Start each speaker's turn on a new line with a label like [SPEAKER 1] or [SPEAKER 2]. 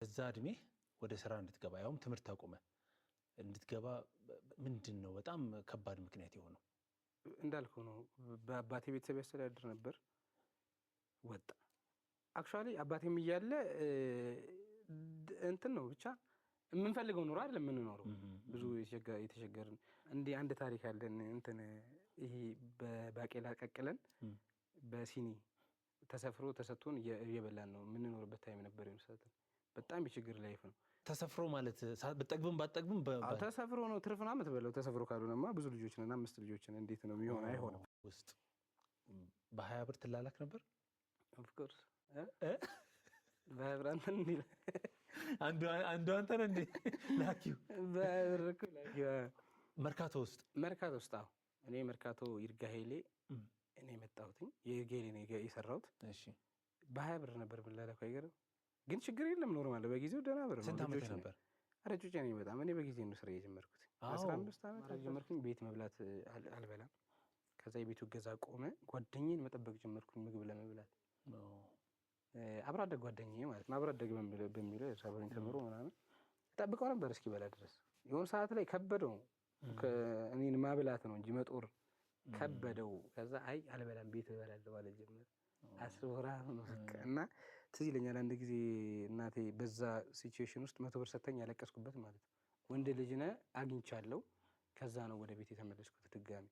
[SPEAKER 1] እዛ እድሜ ወደ ስራ እንድትገባ ያውም ትምህርት አቁመ እንድትገባ ምንድነው በጣም ከባድ ምክንያት የሆነው?
[SPEAKER 2] እንዳልከው ነው። በአባቴ ቤተሰብ ያስተዳድር ነበር። ወጣ አክቹአሊ አባቴም እያለ እንትን ነው ብቻ የምንፈልገው ኑሮ አይደለም የምንኖረው። ብዙ የተቸገርን እንደ አንድ ታሪክ ያለን እንትን ይሄ በባቄላ ቀቅለን በሲኒ ተሰፍሮ ተሰጥቶን እየበላን ነው የምንኖርበት ታይም ነበር። ይመስላል በጣም የችግር ላይፍ ነው።
[SPEAKER 1] ተሰፍሮ ማለት በጠግብም ባጠግብም
[SPEAKER 2] ተሰፍሮ ነው ትርፍና የምትበላው። ተሰፍሮ ካልሆነማ ብዙ ልጆች ነን፣ 5 ልጆች ነን። እንዴት ነው የሚሆነው? አይሆንም።
[SPEAKER 1] ውስጥ በ20 ብር ትላላክ ነበር?
[SPEAKER 2] ኦፍ ኮርስ በብራን እንዴ
[SPEAKER 1] አንዱ አንተ ነህ እንዴ ላኪው?
[SPEAKER 2] በብርኩ ላኪው
[SPEAKER 1] መርካቶ ውስጥ
[SPEAKER 2] አዎ። እኔ መርካቶ ይርጋ ኃይሌ እኔ መጣሁትኝ የጌሌ ነው የሰራሁት።
[SPEAKER 1] እሺ
[SPEAKER 2] በ20 ብር ነበር ብላላከው። አይገርም ግን ችግር የለም ኖርማል። በጊዜው ደህና ብር ነው።
[SPEAKER 1] ስንት ዓመት ነበር?
[SPEAKER 2] አረጁጭ ነኝ በጣም። እኔ በጊዜ ነው ስራ የጀመርኩት። 15 ዓመት ጀመርኩኝ። ቤት መብላት አልበላም። ከዛ የቤቱ ገዛ ቆመ። ጓደኛዬን መጠበቅ ጀመርኩኝ ምግብ ለመብላት። አብሮ አደግ ጓደኛዬ ማለት ነው። አብሮ አደግ በሚለው የሳበኝ ተምሮ ምናምን ጠብቀው ነበር እስኪ በላ ድረስ። የሆነ ሰዓት ላይ ከበደው እኔን ማብላት ነው እንጂ መጦር ከበደው። ከዛ አይ አልበላም ቤት እበላለሁ ማለት ጀመረ። አስወራ ነው እና ትዝ ይለኛል አንድ ጊዜ እናቴ በዛ ሲቹዌሽን ውስጥ 100 ብር ሰጥተኝ ያለቀስኩበት ማለት ነው። ወንድ ልጅ ነህ አግኝቻለሁ። ከዛ ነው ወደ ቤት የተመለስኩት ድጋሚ።